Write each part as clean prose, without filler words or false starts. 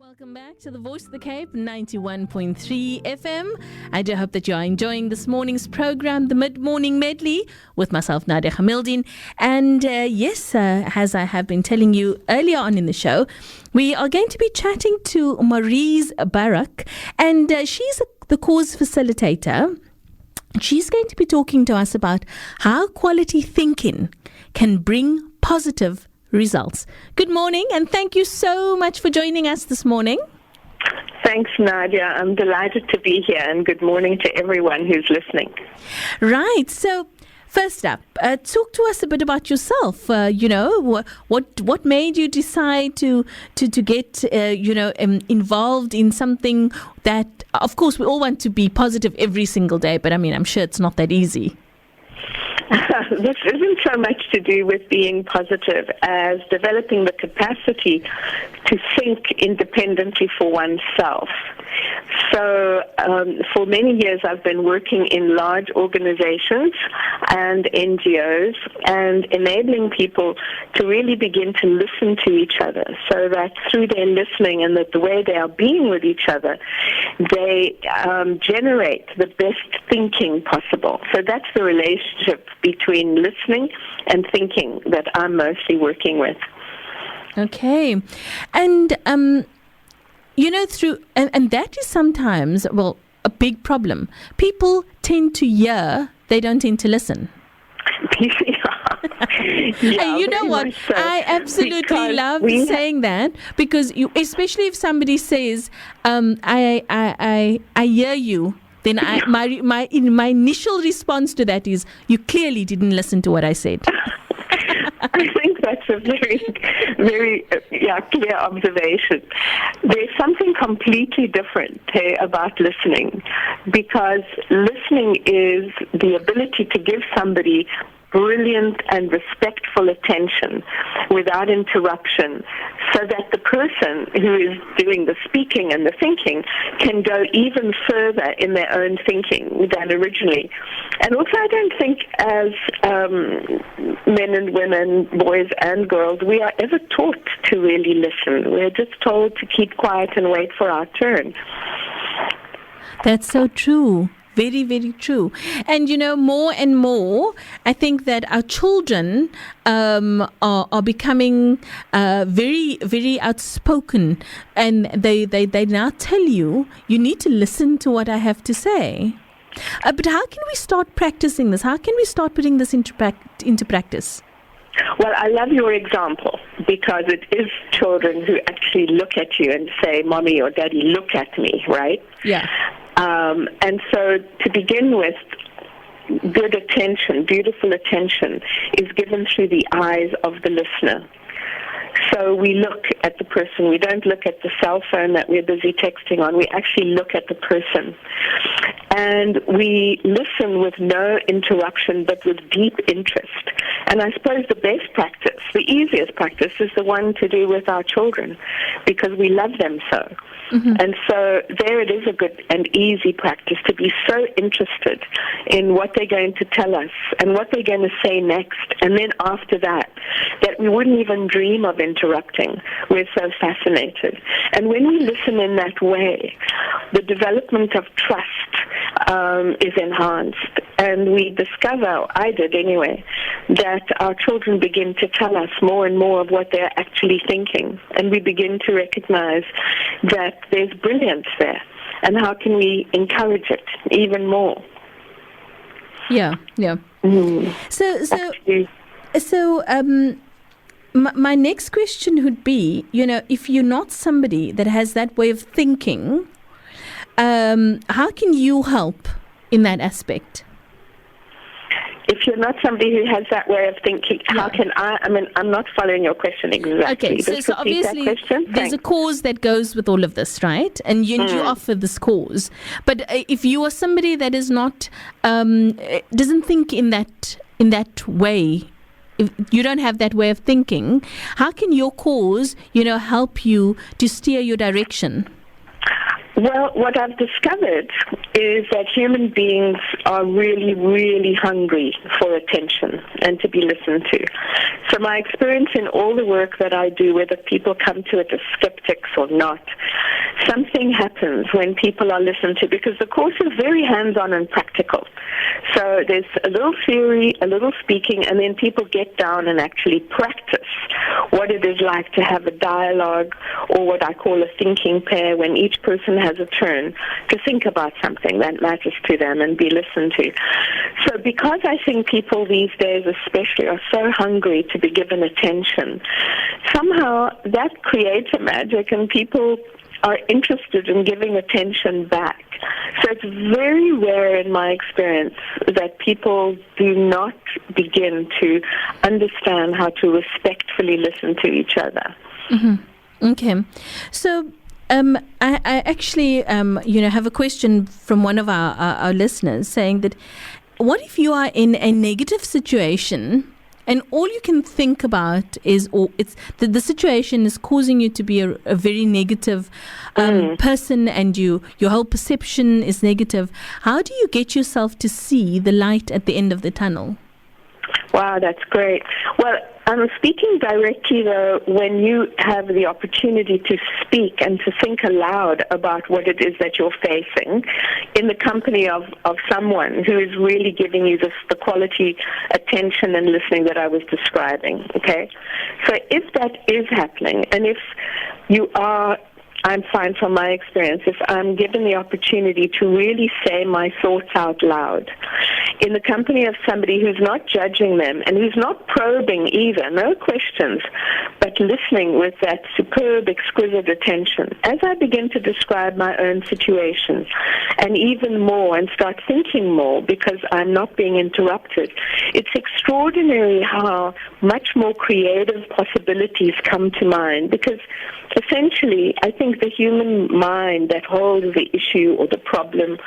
Welcome back to the Voice of the Cape, 91.3 FM. I do hope that you are enjoying this morning's program, the Morning Medley, with myself, Nadia Gamieldien. And as I have been telling you earlier on in the show, we are going to be chatting to Maryse Barak, and she's the cause facilitator. She's going to be talking to us about how quality thinking can bring positive results. Good morning, and thank you so much for joining us this morning. Thanks, Nadia. I'm delighted to be here, and good morning to everyone who's listening. Right. So, first up, talk to us a bit about yourself. What made you decide to get involved in something that, of course, we all want to be positive every single day, but I'm sure it's not that easy. This isn't so much to do with being positive as developing the capacity to think independently for oneself. So for many years I've been working in large organizations and NGOs and enabling people to really begin to listen to each other, so that through their listening and the way they are being with each other, they generate the best thinking possible. So that's the relationship between listening and thinking that I'm mostly working with. Okay. And and that is sometimes, a big problem. People tend to hear, they don't tend to listen. Yeah, you know what? So. I absolutely love saying that, because especially if somebody says, I hear you, then my initial response to that is, you clearly didn't listen to what I said. I think that's a very, very clear observation. There's something completely different about listening, because listening is the ability to give somebody brilliant and respectful attention without interruption, so that the person who is doing the speaking and the thinking can go even further in their own thinking than originally. And also, I don't think as men and women, boys and girls, we are ever taught to really listen. We're just told to keep quiet and wait for our turn. That's so true. Very, very true. And, more and more, I think that our children are becoming very, very outspoken. And they now tell you need to listen to what I have to say. But how can we start practicing this? How can we start putting this into practice? Well, I love your example, because it is children who actually look at you and say, "Mommy or Daddy, look at me," right? Yeah. And so to begin with, good attention, beautiful attention is given through the eyes of the listener. So we look at the person. We don't look at the cell phone that we're busy texting on. We actually look at the person. And we listen with no interruption, but with deep interest. And I suppose the best practice, the easiest practice, is the one to do with our children, because we love them so. Mm-hmm. And so there it is, a good and easy practice to be so interested in what they're going to tell us and what they're going to say next. And then after that we wouldn't even dream of interrupting. We're so fascinated. And when we listen in that way, the development of trust is enhanced. And we discover, I did anyway, that our children begin to tell us more and more of what they're actually thinking. And we begin to recognize that there's brilliance there. And how can we encourage it even more? Yeah. Mm. My next question would be, if you're not somebody that has that way of thinking, how can you help in that aspect? If you're not somebody who has that way of thinking, how can I'm not following your question exactly. Okay, so obviously there's a cause that goes with all of this, right? And you offer this cause. But if you are somebody that is not, doesn't think in that way, if you don't have that way of thinking, how can your cause, help you to steer your direction? Well, what I've discovered is that human beings are really, really hungry for attention and to be listened to. So my experience in all the work that I do, whether people come to it as skeptics or not, something happens when people are listened to, because the course is very hands-on and practical. So there's a little theory, a little speaking, and then people get down and actually practice what it is like to have a dialogue, or what I call a thinking pair, when each person has a turn to think about something that matters to them and be listened to. So because I think people these days especially are so hungry to be given attention, somehow that creates a magic, and people are interested in giving attention back. So it's very rare in my experience that people do not begin to understand how to respectfully listen to each other. Mm-hmm. Okay. So I actually, have a question from one of our listeners saying that, what if you are in a negative situation and all you can think about is, or it's the situation is causing you to be a very negative person, and your whole perception is negative? How do you get yourself to see the light at the end of the tunnel? Wow, that's great. Well, I'm speaking directly, though, when you have the opportunity to speak and to think aloud about what it is that you're facing in the company of someone who is really giving you the quality attention and listening that I was describing, okay? So if that is happening, and if you are, I'm fine from my experience, if I'm given the opportunity to really say my thoughts out loud in the company of somebody who's not judging them and who's not probing either, no questions, but listening with that superb, exquisite attention, as I begin to describe my own situation, and even more, and start thinking more because I'm not being interrupted, it's extraordinary how much more creative possibilities come to mind, because essentially, I think the human mind that holds the issue or the problem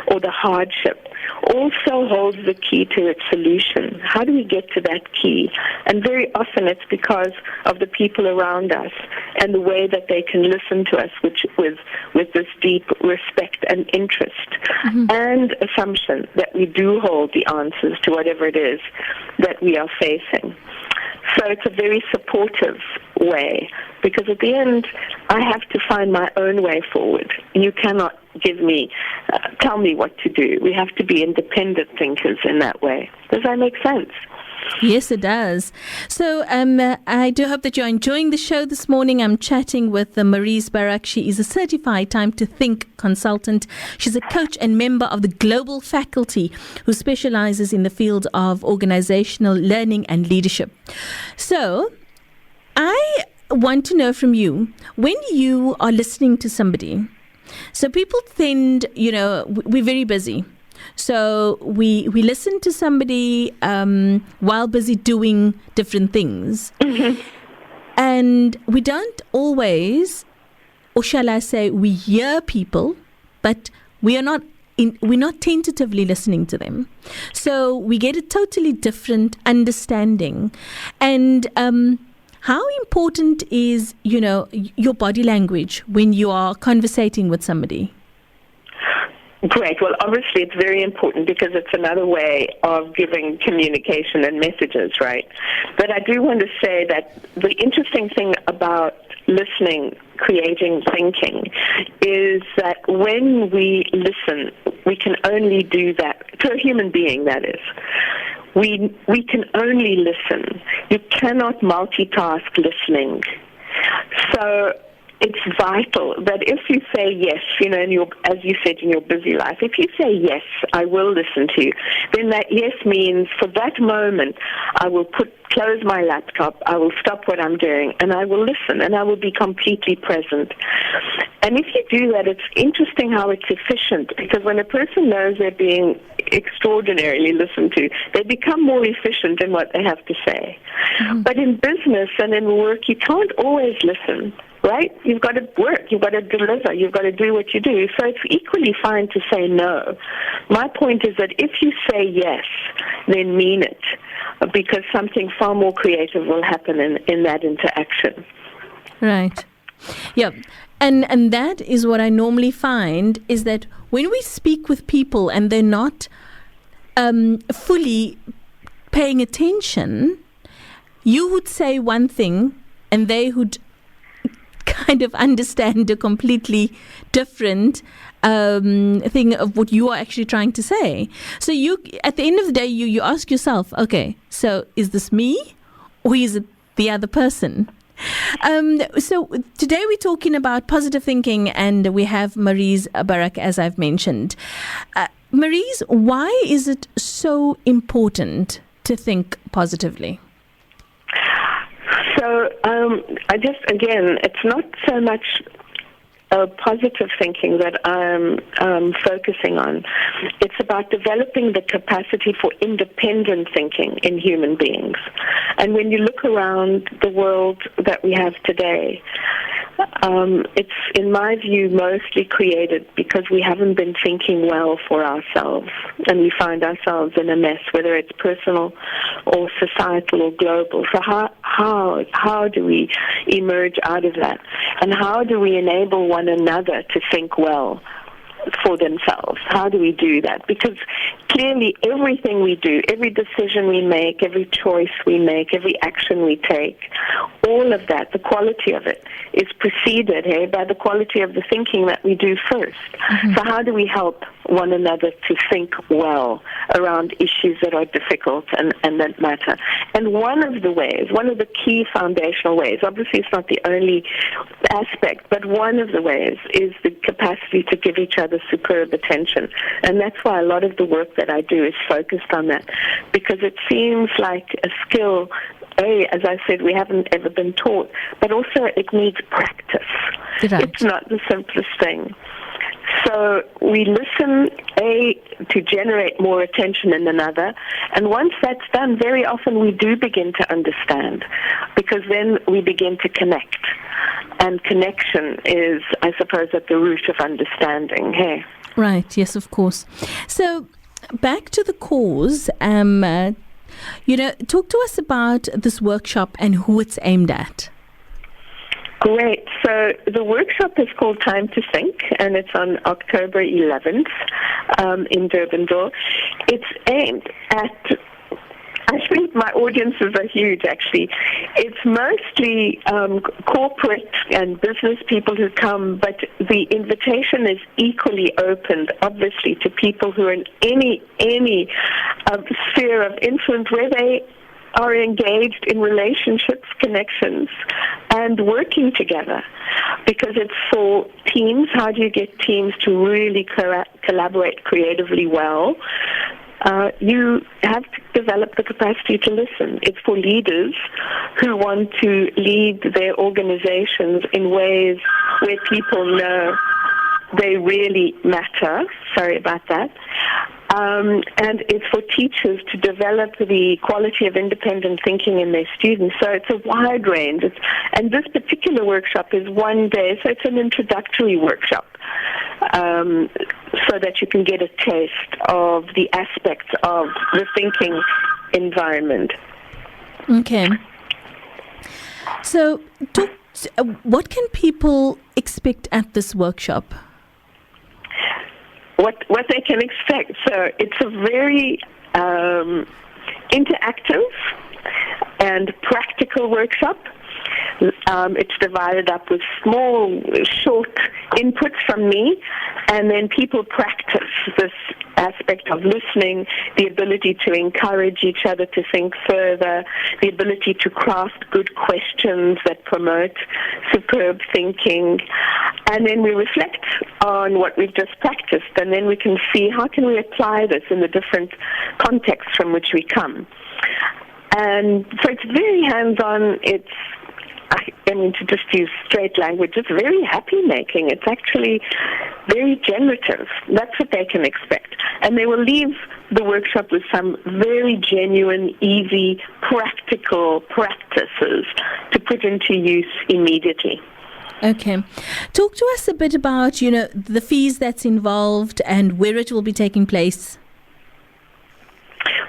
or the hardship also holds the key to its solution. How do we get to that key? And very often it's because of the people around us and the way that they can listen to us with this deep respect and interest, and assumption that we do hold the answers to whatever it is that we are facing. So it's a very supportive way, because at the end, I have to find my own way forward. You cannot tell me what to do. We have to be independent thinkers in that way. Does that make sense? Yes, it does. So I do hope that you're enjoying the show this morning. I'm chatting with Maryse Barak. She is a certified Time to Think consultant. She's a coach and member of the global faculty who specializes in the field of organizational learning and leadership. So I want to know from you, when you are listening to somebody, so people tend, we're very busy. So we listen to somebody while busy doing different things. And we don't always, or shall I say, we hear people, but we're not tentatively listening to them. So we get a totally different understanding. And how important is, your body language when you are conversating with somebody? Great. Well, obviously it's very important, because it's another way of giving communication and messages, right? But I do want to say that the interesting thing about listening, creating, thinking, is that when we listen, we can only do that to a human being, that is. We can only listen. You cannot multitask listening. So it's vital that if you say yes, as you said, in your busy life, if you say yes, I will listen to you, then that yes means for that moment, I will close my laptop, I will stop what I'm doing, and I will listen, and I will be completely present. And if you do that, it's interesting how it's efficient, because when a person knows they're being extraordinarily listened to, they become more efficient in what they have to say. But in business and in work, you can't always listen. Right? You've got to work, you've got to deliver, you've got to do what you do. So it's equally fine to say no. My point is that if you say yes, then mean it, because something far more creative will happen in that interaction. Right. Yeah. And that is what I normally find, is that when we speak with people and they're not fully paying attention, you would say one thing and they would kind of understand a completely different thing of what you are actually trying to say. So you, at the end of the day, you ask yourself, okay, so is this me or is it the other person? So today we're talking about positive thinking, and we have Maryse Barak, as I've mentioned. Maryse, why is it so important to think positively? So again, it's not so much positive thinking that I'm focusing on. It's about developing the capacity for independent thinking in human beings. And when you look around the world that we have today, it's, in my view, mostly created because we haven't been thinking well for ourselves, and we find ourselves in a mess, whether it's personal or societal or global. So how do we emerge out of that? And how do we enable one another to think well for themselves? How do we do that? Because clearly everything we do, every decision we make, every choice we make, every action we take, all of that, the quality of it, is preceded by the quality of the thinking that we do first. Mm-hmm. So how do we help one another to think well around issues that are difficult and that matter? And one of the key foundational ways, obviously it's not the only aspect, but one of the ways is the capacity to give each other superb attention. And that's why a lot of the work that I do is focused on that, because it seems like a skill, as I said, we haven't ever been taught, but also it needs practice. Right. It's not the simplest thing. So we listen, to generate more attention in another, and once that's done, very often we do begin to understand, because then we begin to connect. And connection is, I suppose, at the root of understanding. Hey. Right, yes, of course. So back to the cause, talk to us about this workshop and who it's aimed at. Great. So the workshop is called Time to Think, and it's on October 11th in Durbanville. It's aimed at, I think my audiences are huge, actually. It's mostly corporate and business people who come, but the invitation is equally opened, obviously, to people who are in any sphere of influence where they are engaged in relationships, connections, and working together. Because it's for teams. How do you get teams to really collaborate creatively well? You have to develop the capacity to listen. It's for leaders who want to lead their organizations in ways where people know they really matter. Sorry about that. And it's for teachers to develop the quality of independent thinking in their students. So it's a wide range. And this particular workshop is one day, so it's an introductory workshop, so that you can get a taste of the aspects of the thinking environment. Okay. So what can people expect at this workshop? What they can expect. So it's a very interactive and practical workshop. It's divided up with small, short inputs from me, and then people practice this aspect of listening, the ability to encourage each other to think further, the ability to craft good questions that promote superb thinking, and then we reflect on what we've just practiced, and then we can see how can we apply this in the different contexts from which we come. And so it's very hands-on. It's, I mean, to just use straight language, it's very happy-making. It's actually very generative. That's what they can expect. And they will leave the workshop with some very genuine, easy, practical practices to put into use immediately. Okay. Talk to us a bit about, the fees that's involved and where it will be taking place.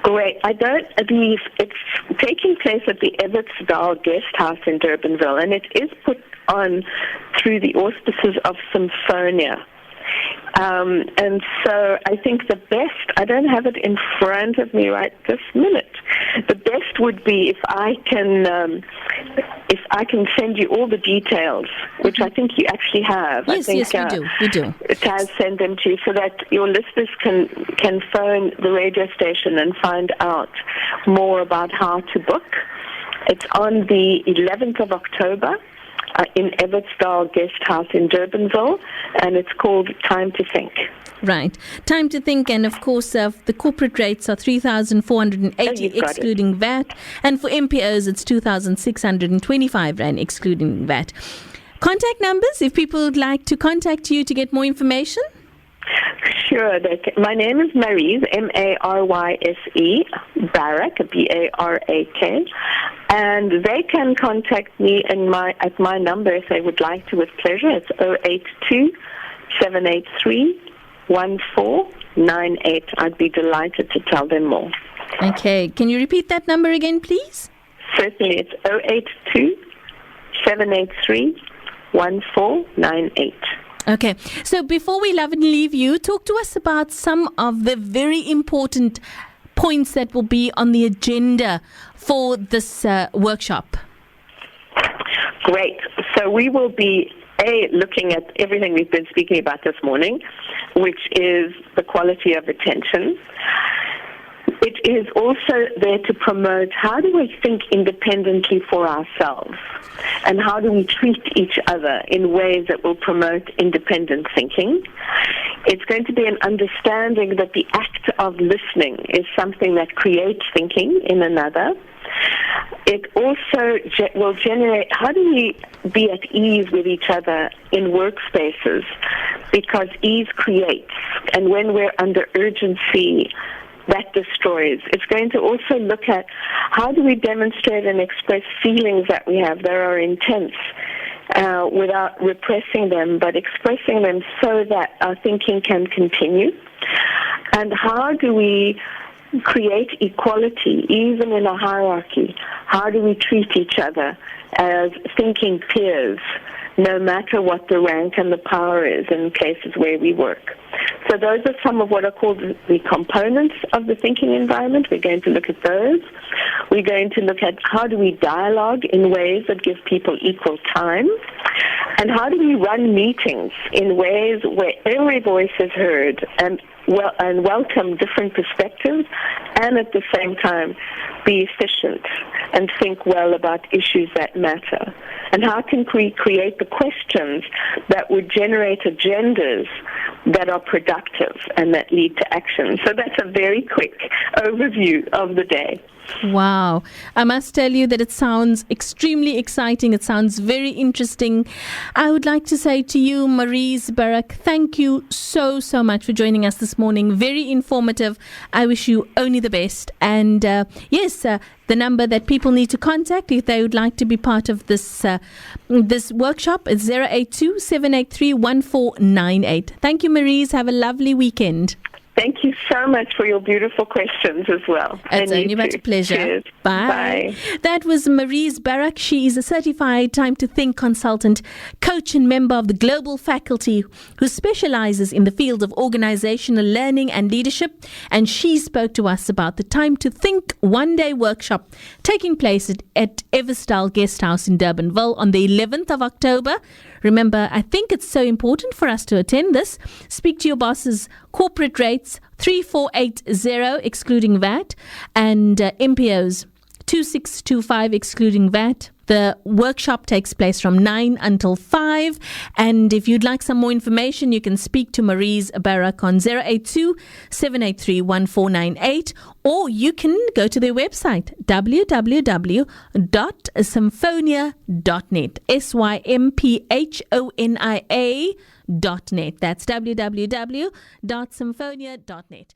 Great. I don't believe it's taking place at the Evertsdal Guest House in Durbanville, and it is put on through the auspices of Symphonia. And so I think the best, I don't have it in front of me right this minute, the best would be if I can send you all the details, which I think you actually have. Yes, I think, we do. Taz send them to you so that your listeners can phone the radio station and find out more about how to book. It's on the 11th of October in Evertsdale Guest House in Durbanville, and it's called Time to Think. Right. Time to Think, and of course, the corporate rates are 3,480 excluding VAT, and for MPOs, it's 2,625 Rand excluding VAT. Contact numbers, if people would like to contact you to get more information? Sure. My name is Maryse, Maryse Barak, Barak, and they can contact me at my number if they would like to, with pleasure. It's 082-783-1498. I'd be delighted to tell them more. Okay. Can you repeat that number again, please? Certainly. It's 082-783-1498. Okay, so before we love and leave you, talk to us about some of the very important points that will be on the agenda for this workshop. Great. So we will be, looking at everything we've been speaking about this morning, which is the quality of attention. It is also there to promote how do we think independently for ourselves, and how do we treat each other in ways that will promote independent thinking. It's going to be an understanding that the act of listening is something that creates thinking in another. It also will generate, how do we be at ease with each other in workspaces, because ease creates, and when we're under urgency, that destroys. It's going to also look at how do we demonstrate and express feelings that we have that are intense without repressing them, but expressing them so that our thinking can continue. And how do we create equality even in a hierarchy? How do we treat each other as thinking peers, no matter what the rank and the power is in places where we work? So those are some of what are called the components of the thinking environment. We're going to look at those. We're going to look at how do we dialogue in ways that give people equal time, and how do we run meetings in ways where every voice is heard and welcome different perspectives, and at the same time be efficient and think well about issues that matter. And how can we create the questions that would generate agendas that are productive and that lead to action? So that's a very quick overview of the day. Wow. I must tell you that it sounds extremely exciting. It sounds very interesting. I would like to say to you, Maryse Barak, thank you so much for joining us this morning. Very informative. I wish you only the best. And the number that people need to contact if they would like to be part of this workshop is 082-783-1498. Thank you, Maryse. Have a lovely weekend. Thank you so much for your beautiful questions as well. It's only much a pleasure. Cheers. Bye. That was Maryse Barak. She is a certified Time to Think consultant, coach and member of the global faculty who specializes in the field of organizational learning and leadership. And she spoke to us about the Time to Think one-day workshop taking place at Evertsdale Guest House in Durbanville on the 11th of October. Remember, I think it's so important for us to attend this. Speak to your boss's corporate rates, 3480 excluding VAT, and MPOs 2625 excluding VAT. The workshop takes place from 9 until 5. And if you'd like some more information, you can speak to Maryse Barak on 082-783-1498, or you can go to their website, www.symphonia.net, symphonia.net. That's www.symphonia.net.